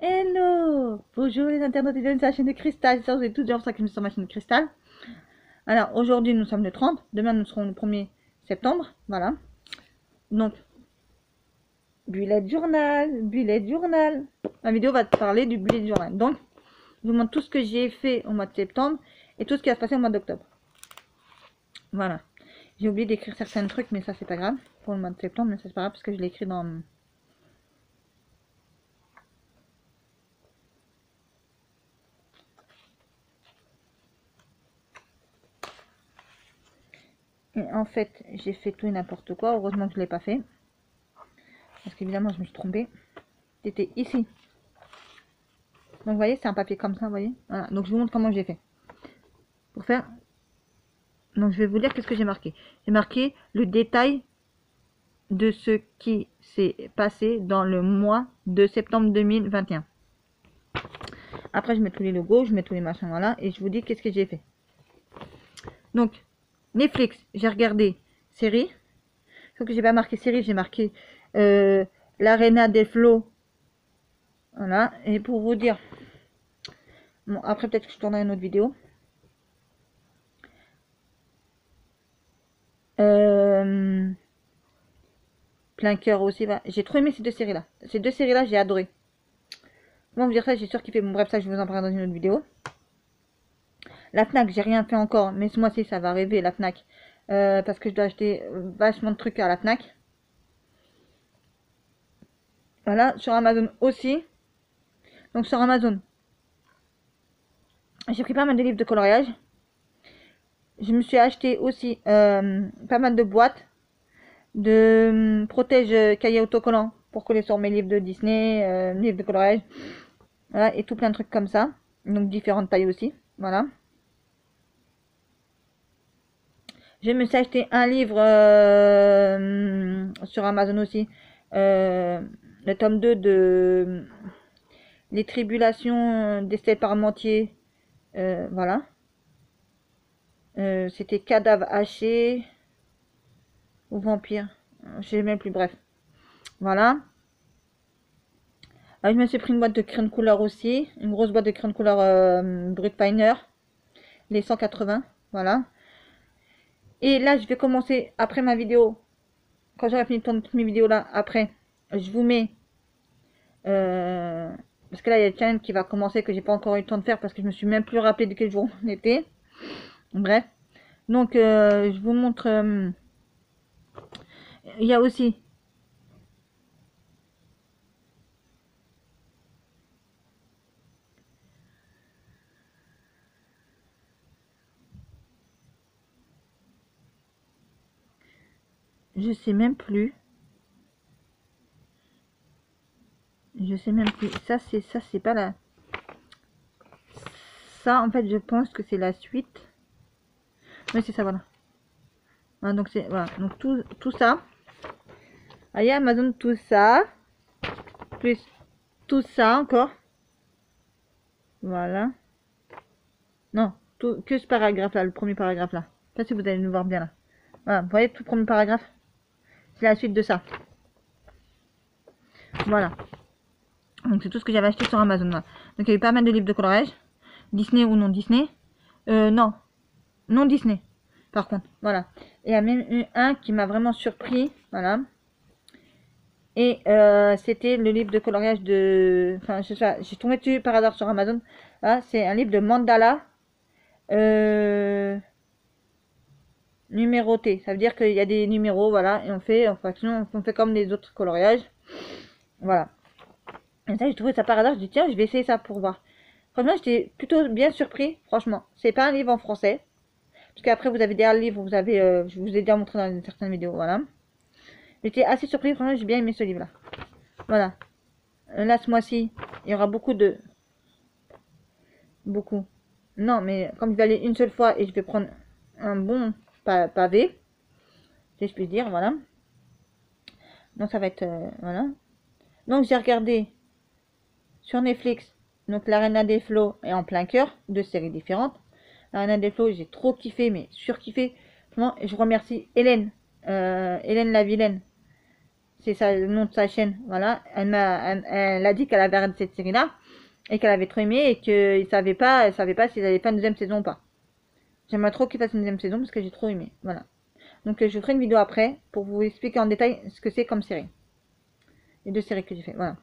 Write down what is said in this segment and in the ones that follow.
Hello! Bonjour les internautes et bienvenue sur la chaîne de Cristal. J'espère que vous êtes tous bien pour ça que je me suis sur ma chaîne de Cristal. Alors aujourd'hui nous sommes le 30, demain nous serons le 1er septembre. Voilà. Donc, bullet journal. Ma vidéo va te parler du bullet journal. Donc, je vous montre tout ce que j'ai fait au mois de septembre et tout ce qui va se passer au mois d'octobre. Voilà. J'ai oublié d'écrire certains trucs, mais ça c'est pas grave pour le mois de septembre, mais ça c'est pas grave parce que je l'ai écrit dans. Et en fait, j'ai fait tout et n'importe quoi. Heureusement que je ne l'ai pas fait. Parce qu'évidemment, je me suis trompée. C'était ici. Donc, vous voyez, c'est un papier comme ça, vous voyez. Voilà. Donc, je vous montre comment j'ai fait. Pour faire... Donc, je vais vous dire qu'est-ce que j'ai marqué. J'ai marqué le détail de ce qui s'est passé dans le mois de septembre 2021. Après, je mets tous les logos, je mets tous les machins, voilà. Et je vous dis qu'est-ce que j'ai fait. Donc, Netflix, j'ai regardé série. Sauf que j'ai pas marqué série, j'ai marqué l'Arena des Flots. Voilà. Et pour vous dire... Bon, après, peut-être que je tournerai une autre vidéo. Plein cœur aussi. Bah, j'ai trop aimé ces deux séries-là. Ces deux séries-là, j'ai adoré. Comment vous dire ça, j'ai surkiffé. Bon, bref, ça, je vous en parlerai dans une autre vidéo. La Fnac, j'ai rien fait encore. Mais ce mois-ci, ça va arriver, la Fnac. Parce que je dois acheter vachement de trucs à la Fnac. Voilà, sur Amazon aussi. Donc, sur Amazon, j'ai pris pas mal de livres de coloriage. Je me suis acheté aussi pas mal de boîtes de protège cahiers autocollants pour coller sur mes livres de Disney, livres de coloriage. Voilà, et tout plein de trucs comme ça. Donc différentes tailles aussi. Voilà. Je me suis acheté un livre sur Amazon aussi. Le tome 2 de Les Tribulations d'Estelle Parmentier. Voilà. C'était Cadavre haché ou Vampire. Je sais même plus, bref. Voilà. Je me suis pris une boîte de crayon de couleur aussi. Une grosse boîte de crayon de couleur Brut Piner. Les 180. Voilà. Et là, je vais commencer après ma vidéo. Quand j'aurai fini de tourner toutes mes vidéos là, après, je vous mets. Parce que là, il y a le challenge qui va commencer que j'ai pas encore eu le temps de faire parce que je me suis même plus rappelé de quel jour on était. Bref. Donc, je vous montre. Il y a aussi. Je sais même plus. Je sais même plus. Ça, c'est pas la. Ça, en fait, je pense que c'est la suite. Oui, c'est ça, voilà. Voilà, donc c'est voilà. Donc tout ça. Ah, il y a Amazon, tout ça. Plus tout ça encore. Voilà. Non, tout, que ce paragraphe là, le premier paragraphe là. Je sais pas si vous allez nous voir bien là. Voilà, vous voyez tout le premier paragraphe. C'est la suite de ça. Voilà. Donc c'est tout ce que j'avais acheté sur Amazon là. Donc il y a eu pas mal de livres de coloriage. Disney ou non Disney. Non. Non Disney. Par contre, voilà. Et il y a même eu un qui m'a vraiment surpris. Voilà. Et c'était le livre de coloriage de... Enfin, je sais pas, j'ai tombé dessus par hasard sur Amazon. Là, c'est un livre de mandala. Numéroté. Ça veut dire qu'il y a des numéros, voilà. Et on fait, enfin, sinon, on fait comme les autres coloriages. Voilà. Et ça, j'ai trouvé ça par hasard. Je dis, tiens, je vais essayer ça pour voir. Franchement, j'étais plutôt bien surpris. Franchement, c'est pas un livre en français. Parce qu'après, vous avez derrière le livre, vous avez... je vous ai déjà montré dans certaines vidéos, voilà. J'étais assez surpris, franchement, j'ai bien aimé ce livre-là. Voilà. Là, ce mois-ci, il y aura beaucoup de... Beaucoup. Non, mais comme je vais aller une seule fois et je vais prendre un bon pavé, si je puis dire, voilà. Donc, ça va être... voilà. Donc, j'ai regardé sur Netflix, donc l'Arena des Flots est en plein cœur, deux séries différentes. L'Arena des Flots, j'ai trop kiffé, mais surkiffé. Vraiment, et je remercie Hélène. Hélène la vilaine. c'est le nom de sa chaîne, voilà. Elle a dit qu'elle avait arrêté cette série-là et qu'elle avait trop aimé et qu'elle savait pas s'ils allaient faire une deuxième saison ou pas. J'aimerais trop qu'ils fassent une deuxième saison parce que j'ai trop aimé, voilà. Donc je ferai une vidéo après pour vous expliquer en détail ce que c'est comme série. Les 2 séries que j'ai fait, voilà.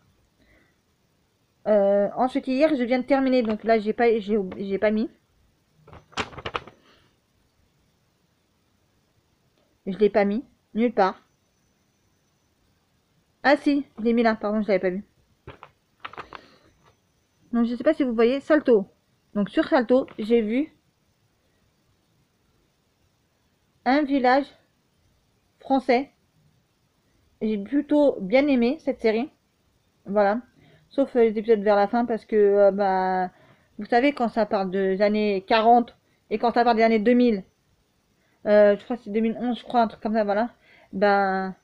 Ensuite hier je viens de terminer, donc là j'ai pas mis. Je l'ai pas mis nulle part. Ah si, je l'ai mis là, pardon, je l'avais pas vu. Donc je sais pas si vous voyez Salto. Donc sur Salto, j'ai vu un village français. J'ai plutôt bien aimé cette série. Voilà. Sauf les épisodes vers la fin parce que bah vous savez quand ça parle des années 40 et quand ça parle des années 2000, je crois que c'est 2011, je crois, un truc comme ça, voilà. Ben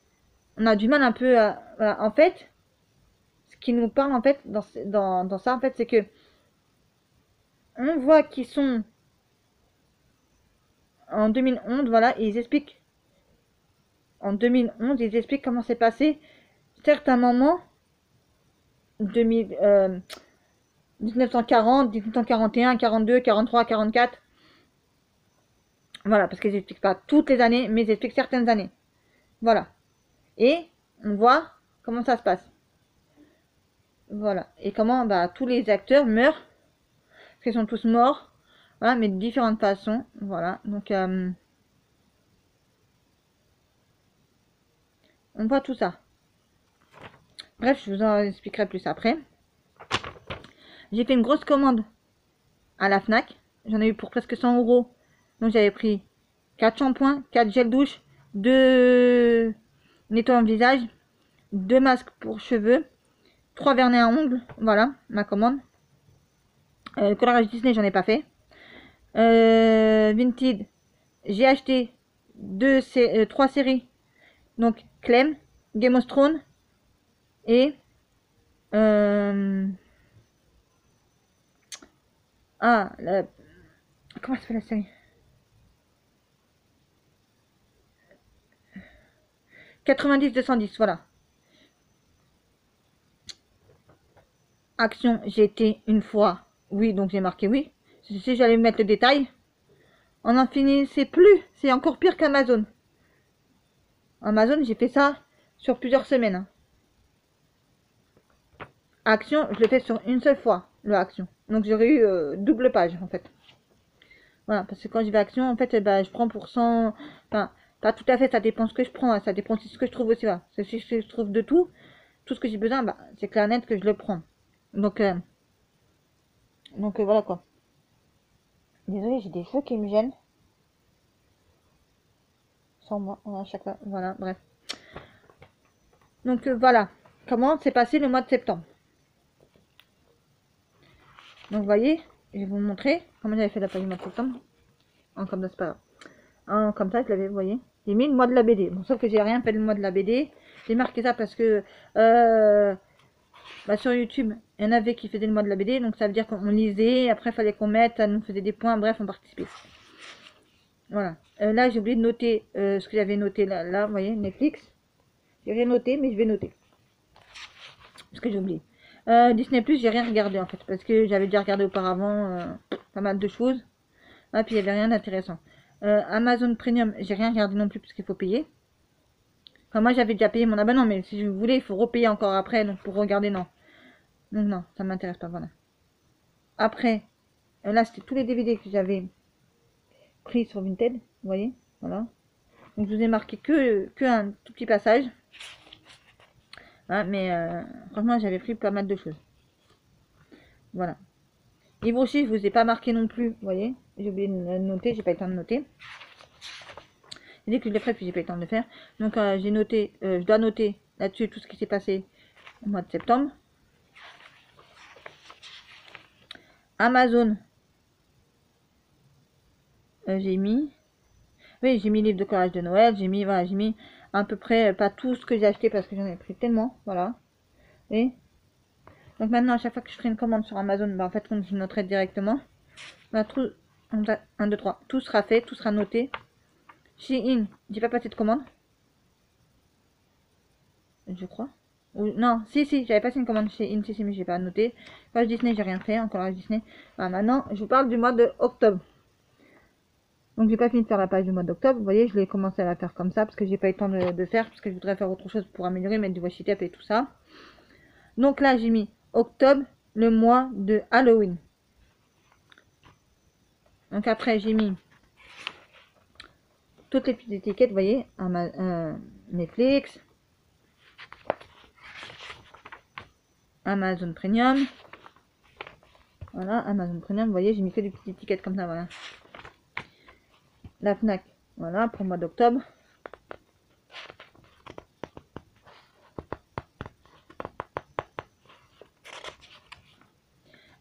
on a du mal un peu à voilà. En fait, ce qui nous parle en fait dans ça en fait, c'est que on voit qu'ils sont en 2011, voilà, et ils expliquent en 2011, ils expliquent comment s'est passé certains moments 2000, 1940, 1941, 42, 43, 44. Voilà, parce qu'ils expliquent pas toutes les années, mais ils expliquent certaines années. Voilà. Et on voit comment ça se passe. Voilà. Et comment bah, tous les acteurs meurent. Parce qu'ils sont tous morts. Voilà, mais de différentes façons. Voilà. Donc, on voit tout ça. Bref, je vous en expliquerai plus après. J'ai fait une grosse commande à la Fnac. J'en ai eu pour presque 100 €. Donc, j'avais pris 4 shampoings, 4 gels douche, 2 nettoyants de visage, 2 masques pour cheveux, 3 vernets à ongles. Voilà, ma commande. Colorage Disney, j'en ai pas fait. Vinted, j'ai acheté 3 séries. Donc, Clem, Game of Thrones et... comment ça s'appelle la série? 90-210, voilà. Action, j'ai été une fois. Oui, donc j'ai marqué oui. Si j'allais mettre le détail, on n'en finissait plus. C'est encore pire qu'Amazon. Amazon, j'ai fait ça sur plusieurs semaines. Hein. Action, je l'ai fait sur une seule fois, le Action. Donc j'aurais eu double page en fait. Voilà, parce que quand je vais Action, en fait, je prends pour 100... Enfin, pas tout à fait, ça dépend ce que je prends. Hein, ça dépend de ce que je trouve aussi. Voilà. Si je trouve de tout, tout ce que j'ai besoin, c'est clair net que je le prends. Donc voilà quoi. Désolée, j'ai des cheveux qui me gênent. Sans moi, à chaque fois. Voilà, bref. Donc voilà. Comment s'est passé le mois de septembre. Donc vous voyez, je vais vous montrer comment j'avais fait la page du mois de septembre. Comme ça, c'est pas grave. Comme ça, je l'avais, vous voyez. J'ai mis le mois de la BD. Bon, sauf que j'ai rien fait le mois de la BD. J'ai marqué ça parce que sur YouTube, il y en avait qui faisaient le mois de la BD. Donc ça veut dire qu'on lisait. Après, il fallait qu'on mette, ça nous faisait des points. Bref, on participait. Voilà. Là, j'ai oublié de noter ce que j'avais noté là, vous voyez, Netflix. J'ai rien noté, mais je vais noter. Parce que j'ai oublié. Disney+, j'ai rien regardé en fait. Parce que j'avais déjà regardé auparavant pas mal de choses. Ah, puis il n'y avait rien d'intéressant. Amazon Premium, j'ai rien regardé non plus parce qu'il faut payer. Enfin, moi j'avais déjà payé mon abonnement, mais si vous voulez, il faut repayer encore après. Donc pour regarder, non. Donc non, ça m'intéresse pas, voilà. Après, là c'était tous les DVD que j'avais pris sur Vinted. Vous voyez, voilà. Donc je vous ai marqué que un tout petit passage. Hein, mais franchement, j'avais pris pas mal de choses. Voilà. Livre aussi, je vous ai pas marqué non plus. Vous voyez, j'ai oublié de noter, j'ai pas eu le temps de noter. Dès que je l'ai fait, puis j'ai pas eu le temps de le faire. Donc j'ai noté, je dois noter là-dessus tout ce qui s'est passé au mois de septembre. Amazon, j'ai mis, oui, j'ai mis livre de collage de Noël, j'ai mis, voilà, j'ai mis à peu près pas tout ce que j'ai acheté parce que j'en ai pris tellement, voilà. Et donc maintenant à chaque fois que je ferai une commande sur Amazon, en fait je noterai directement. Tout, 1, 2, 3, tout sera fait, tout sera noté. Shein, j'ai pas passé de commande. je crois. Ou, non, si, j'avais passé une commande chez INCC, mais j'ai pas noté. Collage Disney, j'ai rien fait, encore collage Disney. Voilà, maintenant, je vous parle du mois de octobre. Donc, j'ai pas fini de faire la page du mois d'octobre. Vous voyez, je l'ai commencé à la faire comme ça, parce que j'ai pas eu le temps de faire, parce que je voudrais faire autre chose pour améliorer, mettre du washi tape et tout ça. Donc là, j'ai mis octobre, le mois de Halloween. Donc après, j'ai mis toutes les petites étiquettes, vous voyez, Netflix, Amazon Premium. Voilà, Amazon Premium, vous voyez, j'ai mis que des petites étiquettes comme ça, voilà. La Fnac, voilà, pour le mois d'octobre.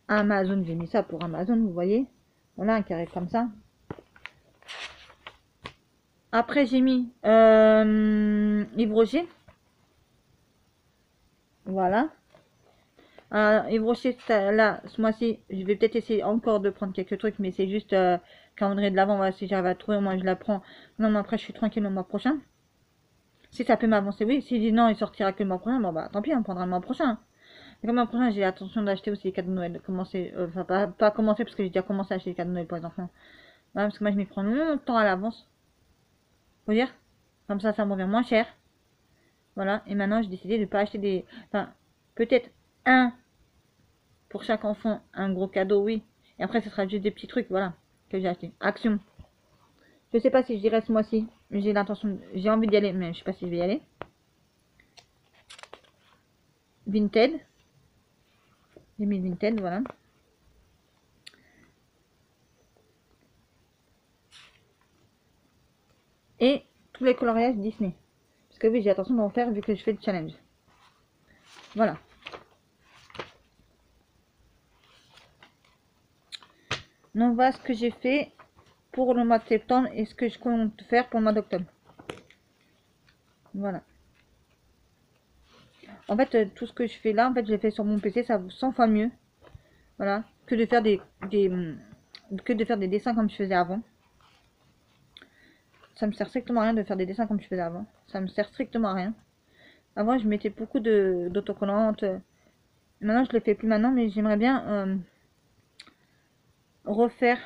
Amazon, j'ai mis ça pour Amazon, vous voyez. Voilà, un carré comme ça. Après, j'ai mis Yves Rocher. Voilà. Yves Rocher, là, ce mois-ci, je vais peut-être essayer encore de prendre quelques trucs, mais c'est juste calendrier de l'avant. Voilà, si j'arrive à trouver, moi je la prends. Non, mais après, je suis tranquille le mois prochain. Si ça peut m'avancer, oui. S'il dit non, il sortira que le mois prochain, bon bah tant pis, on prendra le mois prochain. Et comme le mois prochain, j'ai l'intention d'acheter aussi les cadeaux de Noël. De commencer, enfin, pas commencer parce que j'ai déjà commencé à acheter les cadeaux de Noël pour les enfants. Voilà, parce que moi, je m'y prends longtemps à l'avance. Faut dire. Comme ça me revient moins cher. Voilà. Et maintenant, j'ai décidé de ne pas acheter des. Enfin, peut-être un pour chaque enfant, un gros cadeau, oui. Et après, ce sera juste des petits trucs, voilà, que j'ai acheté. Action. Je sais pas si je dirais ce mois-ci. J'ai l'intention, j'ai envie d'y aller, mais je sais pas si je vais y aller. Vinted. J'ai mis Vinted, voilà. Et tous les coloriages Disney. Parce que oui, j'ai l'intention d'en faire vu que je fais le challenge. Voilà. Donc voilà ce que j'ai fait pour le mois de septembre et ce que je compte faire pour le mois d'octobre. Voilà. En fait, tout ce que je fais là, en fait, je l'ai fait sur mon PC, ça vaut 100 fois mieux. Voilà. Que de faire des dessins comme je faisais avant. Ça me sert strictement à rien de faire des dessins comme je faisais avant. Ça me sert strictement à rien. Avant, je mettais beaucoup d'autocollantes. Maintenant, je ne le fais plus maintenant, mais j'aimerais bien refaire,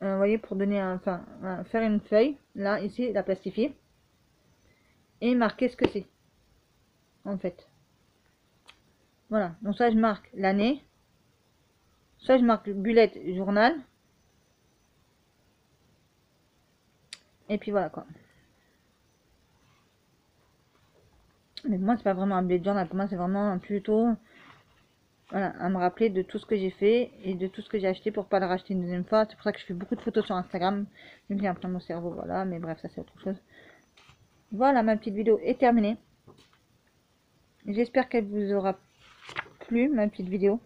vous voyez, pour donner enfin, faire une feuille, là, ici, la plastifier. Et marquer ce que c'est, en fait. Voilà. Donc, ça, je marque l'année. Soit je marque bullet journal. Et puis voilà quoi. Mais pour moi, c'est pas vraiment un bullet journal. Pour moi, c'est vraiment plutôt voilà, à me rappeler de tout ce que j'ai fait et de tout ce que j'ai acheté pour pas le racheter une deuxième fois. C'est pour ça que je fais beaucoup de photos sur Instagram. Je me viens plein mon cerveau, voilà. Mais bref, ça c'est autre chose. Voilà, ma petite vidéo est terminée. J'espère qu'elle vous aura plu, ma petite vidéo.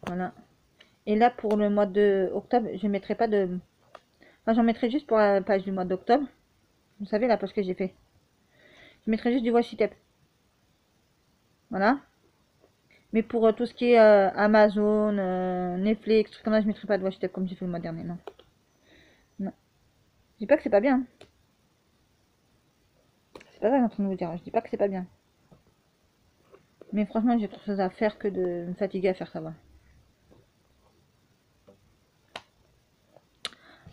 Voilà. Et là, pour le mois de octobre, je mettrai pas de... Enfin, j'en mettrai juste pour la page du mois d'octobre. Vous savez, la page que j'ai fait. Je mettrai juste du washi tape. Voilà. Mais pour tout ce qui est Amazon, Netflix, trucs comme ça, je mettrai pas de washi tape comme j'ai fait le mois dernier. Non. Non. Je dis pas que c'est pas bien. C'est pas ça que je suis en train de vous dire. Je dis pas que c'est pas bien. Mais franchement, j'ai trop de choses à faire que de me fatiguer à faire ça.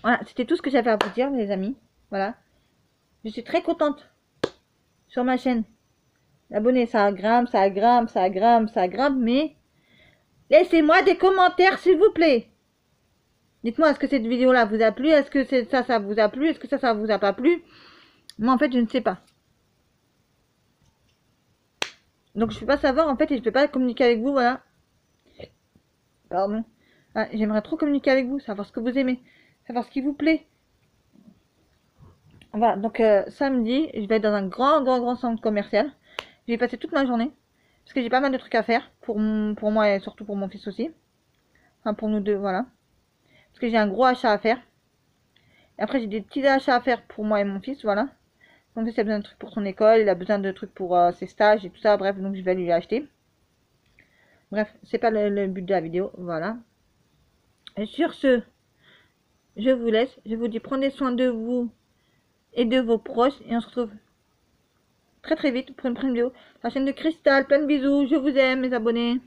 Voilà, c'était tout ce que j'avais à vous dire, les amis. Voilà. Je suis très contente sur ma chaîne. Abonnez, ça grimpe, ça grimpe, ça grimpe, ça grimpe, mais laissez-moi des commentaires, s'il vous plaît. Dites-moi, est-ce que cette vidéo-là vous a plu? Est-ce que ça vous a plu? Est-ce que ça vous a pas plu? Moi, en fait, je ne sais pas. Donc, je ne peux pas savoir, en fait, et je ne peux pas communiquer avec vous, voilà. Pardon. Ah, j'aimerais trop communiquer avec vous, savoir ce que vous aimez, savoir ce qui vous plaît. Voilà, donc samedi, je vais être dans un grand centre commercial. Je vais passer toute ma journée, parce que j'ai pas mal de trucs à faire, pour moi et surtout pour mon fils aussi. Enfin, pour nous deux, voilà. Parce que j'ai un gros achat à faire. Et après, j'ai des petits achats à faire pour moi et mon fils, voilà. Donc, il a besoin de trucs pour son école, il a besoin de trucs pour ses stages et tout ça. Bref, donc je vais lui acheter. Bref, c'est pas le but de la vidéo, voilà. Et sur ce, je vous laisse. Je vous dis, prenez soin de vous. et de vos proches. Et on se retrouve très très vite pour une prochaine vidéo. La chaîne de Cristal, plein de bisous, je vous aime mes abonnés.